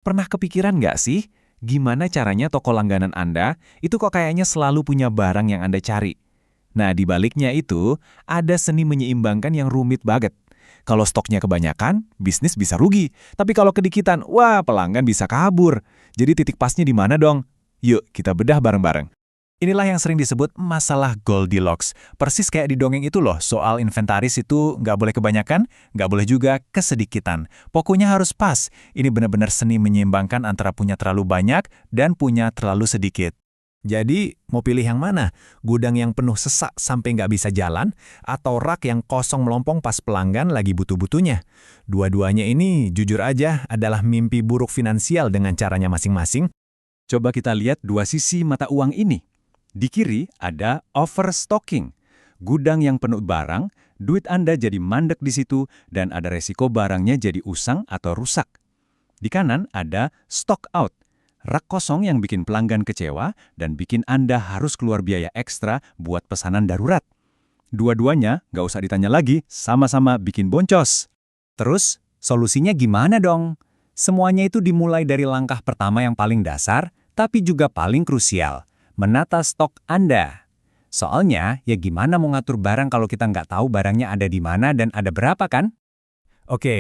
Pernah kepikiran nggak sih, gimana caranya toko langganan Anda itu kok kayaknya selalu punya barang yang Anda cari? Nah, di baliknya itu, ada seni menyeimbangkan yang rumit banget. Kalau stoknya kebanyakan, bisnis bisa rugi. Tapi kalau kedikitan, wah pelanggan bisa kabur. Jadi titik pasnya di mana dong? Yuk, kita bedah bareng-bareng. Inilah yang sering disebut masalah Goldilocks. Persis kayak di dongeng itu loh, soal inventaris itu nggak boleh kebanyakan, nggak boleh juga kesedikitan. Pokoknya harus pas. Ini benar-benar seni menyeimbangkan antara punya terlalu banyak dan punya terlalu sedikit. Jadi, mau pilih yang mana? Gudang yang penuh sesak sampai nggak bisa jalan, atau rak yang kosong melompong pas pelanggan lagi butuh-butuhnya? Dua-duanya ini, jujur aja, adalah mimpi buruk finansial dengan caranya masing-masing. Coba kita lihat dua sisi mata uang ini. Di kiri ada overstocking. Gudang yang penuh barang, duit Anda jadi mandek di situ dan ada resiko barangnya jadi usang atau rusak. Di kanan ada stock out. Rak kosong yang bikin pelanggan kecewa dan bikin Anda harus keluar biaya ekstra buat pesanan darurat. Dua-duanya, nggak usah ditanya lagi, sama-sama bikin boncos. Terus, solusinya gimana dong? Semuanya itu dimulai dari langkah pertama yang paling dasar, tapi juga paling krusial. Menata stok Anda. Soalnya, ya gimana mau ngatur barang kalau kita nggak tahu barangnya ada di mana dan ada berapa kan? Oke,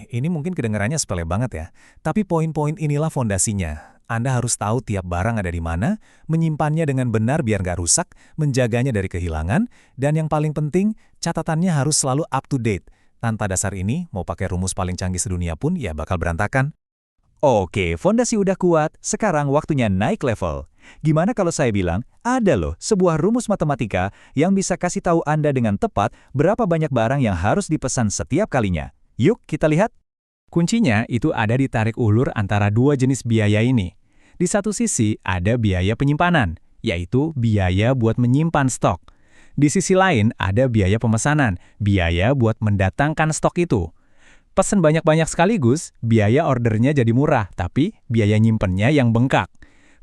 ini mungkin kedengarannya sepele banget ya. Tapi poin-poin inilah fondasinya. Anda harus tahu tiap barang ada di mana, menyimpannya dengan benar biar nggak rusak, menjaganya dari kehilangan, dan yang paling penting, catatannya harus selalu up to date. Tanpa dasar ini, mau pakai rumus paling canggih sedunia pun ya bakal berantakan. Oke, fondasi udah kuat, sekarang waktunya naik level. Gimana kalau saya bilang, ada loh sebuah rumus matematika yang bisa kasih tahu Anda dengan tepat berapa banyak barang yang harus dipesan setiap kalinya. Yuk kita lihat. Kuncinya itu ada di tarik ulur antara dua jenis biaya ini. Di satu sisi ada biaya penyimpanan, yaitu biaya buat menyimpan stok. Di sisi lain ada biaya pemesanan, biaya buat mendatangkan stok itu. Pesen banyak-banyak sekaligus, biaya ordernya jadi murah, tapi biaya nyimpennya yang bengkak.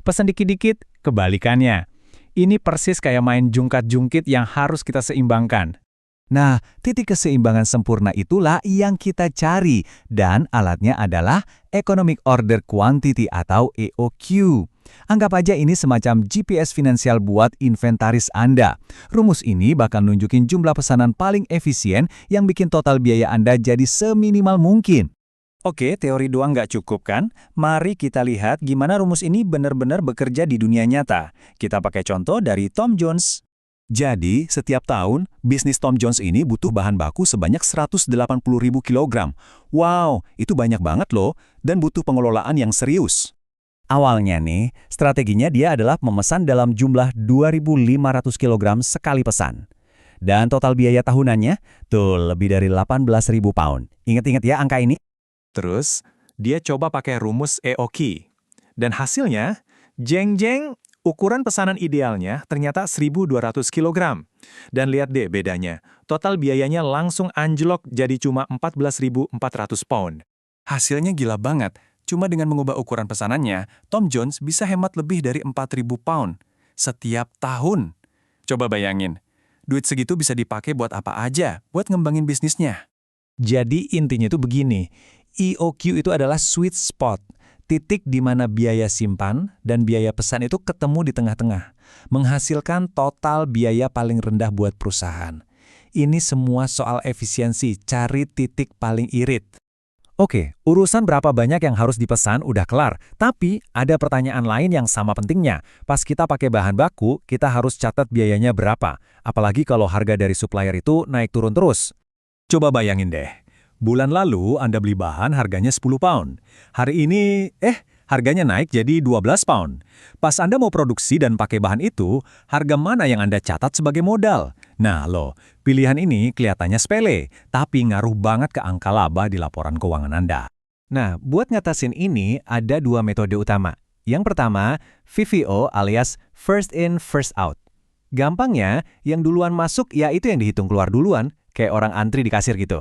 Pesen dikit-dikit, kebalikannya. Ini persis kayak main jungkat-jungkit yang harus kita seimbangkan. Nah, titik keseimbangan sempurna itulah yang kita cari, dan alatnya adalah Economic Order Quantity atau EOQ. Anggap aja ini semacam GPS finansial buat inventaris Anda. Rumus ini bakal nunjukin jumlah pesanan paling efisien yang bikin total biaya Anda jadi seminimal mungkin. Oke, teori doang nggak cukup kan? Mari kita lihat gimana rumus ini benar-benar bekerja di dunia nyata. Kita pakai contoh dari Tom Jones. Jadi, setiap tahun, bisnis Tom Jones ini butuh bahan baku sebanyak 180.000 kilogram. Wow, itu banyak banget loh, dan butuh pengelolaan yang serius. Awalnya nih, strateginya dia adalah memesan dalam jumlah 2.500 kilogram sekali pesan. Dan total biaya tahunannya, tuh lebih dari 18.000 pound. Ingat-ingat ya angka ini? Terus, dia coba pakai rumus EOQ. Dan hasilnya, jeng-jeng, ukuran pesanan idealnya ternyata 1.200 kg. Dan lihat deh bedanya, total biayanya langsung anjlok jadi cuma 14.400 pound. Hasilnya gila banget, cuma dengan mengubah ukuran pesanannya, Tom Jones bisa hemat lebih dari 4.000 pound setiap tahun. Coba bayangin, duit segitu bisa dipakai buat apa aja, buat ngembangin bisnisnya. Jadi intinya itu begini, EOQ itu adalah sweet spot, titik di mana biaya simpan dan biaya pesan itu ketemu di tengah-tengah, menghasilkan total biaya paling rendah buat perusahaan. Ini semua soal efisiensi, cari titik paling irit. Oke, urusan berapa banyak yang harus dipesan udah kelar, tapi ada pertanyaan lain yang sama pentingnya. Pas kita pakai bahan baku, kita harus catat biayanya berapa, apalagi kalau harga dari supplier itu naik turun terus. Coba bayangin deh. Bulan lalu Anda beli bahan harganya 10 pound. Hari ini, harganya naik jadi 12 pound. Pas Anda mau produksi dan pakai bahan itu, harga mana yang Anda catat sebagai modal? Nah loh, pilihan ini kelihatannya sepele, tapi ngaruh banget ke angka laba di laporan keuangan Anda. Nah, buat ngatasin ini ada dua metode utama. Yang pertama, FIFO alias First In, First Out. Gampangnya, yang duluan masuk ya itu yang dihitung keluar duluan, kayak orang antri di kasir gitu.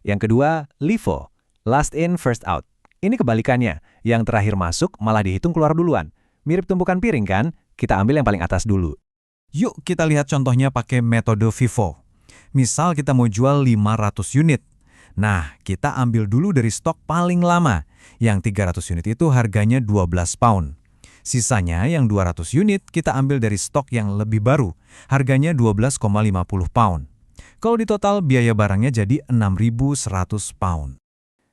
Yang kedua, LIFO, Last In, First Out. Ini kebalikannya, yang terakhir masuk malah dihitung keluar duluan. Mirip tumpukan piring kan? Kita ambil yang paling atas dulu. Yuk kita lihat contohnya pakai metode FIFO. Misal kita mau jual 500 unit. Nah, kita ambil dulu dari stok paling lama. Yang 300 unit itu harganya 12 pound. Sisanya yang 200 unit kita ambil dari stok yang lebih baru, harganya 12,50 pound. Kalau di total biaya barangnya jadi 6.100 pound.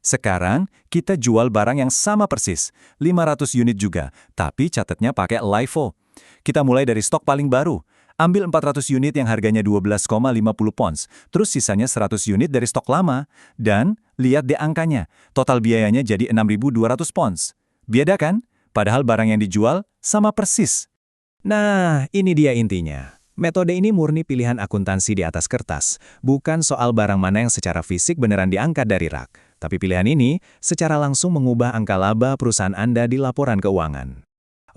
Sekarang, kita jual barang yang sama persis, 500 unit juga, tapi catatnya pakai LIFO. Kita mulai dari stok paling baru. Ambil 400 unit yang harganya 12,50 pounds, terus sisanya 100 unit dari stok lama. Dan, lihat deh angkanya, total biayanya jadi 6.200 pounds. Beda kan? Padahal barang yang dijual sama persis. Nah, ini dia intinya. Metode ini murni pilihan akuntansi di atas kertas, bukan soal barang mana yang secara fisik beneran diangkat dari rak. Tapi pilihan ini secara langsung mengubah angka laba perusahaan Anda di laporan keuangan.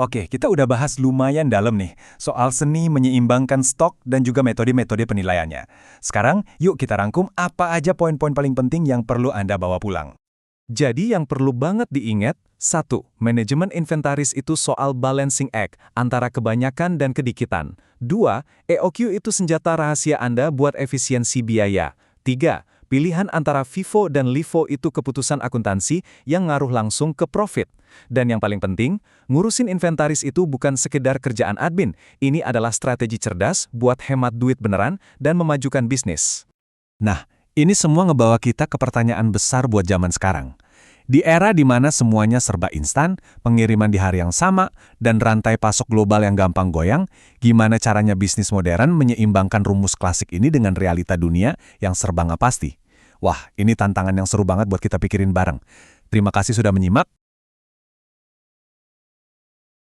Oke, kita udah bahas lumayan dalam nih, soal seni menyeimbangkan stok dan juga metode-metode penilaiannya. Sekarang, yuk kita rangkum apa aja poin-poin paling penting yang perlu Anda bawa pulang. Jadi yang perlu banget diingat, 1. Manajemen inventaris itu soal balancing act antara kebanyakan dan kedikitan. 2. EOQ itu senjata rahasia Anda buat efisiensi biaya. 3. Pilihan antara FIFO dan LIFO itu keputusan akuntansi yang ngaruh langsung ke profit. Dan yang paling penting, ngurusin inventaris itu bukan sekedar kerjaan admin. Ini adalah strategi cerdas buat hemat duit beneran dan memajukan bisnis. Nah, ini semua ngebawa kita ke pertanyaan besar buat zaman sekarang. Di era di mana semuanya serba instan, pengiriman di hari yang sama, dan rantai pasok global yang gampang goyang, gimana caranya bisnis modern menyeimbangkan rumus klasik ini dengan realita dunia yang serba nggak pasti? Wah, ini tantangan yang seru banget buat kita pikirin bareng. Terima kasih sudah menyimak.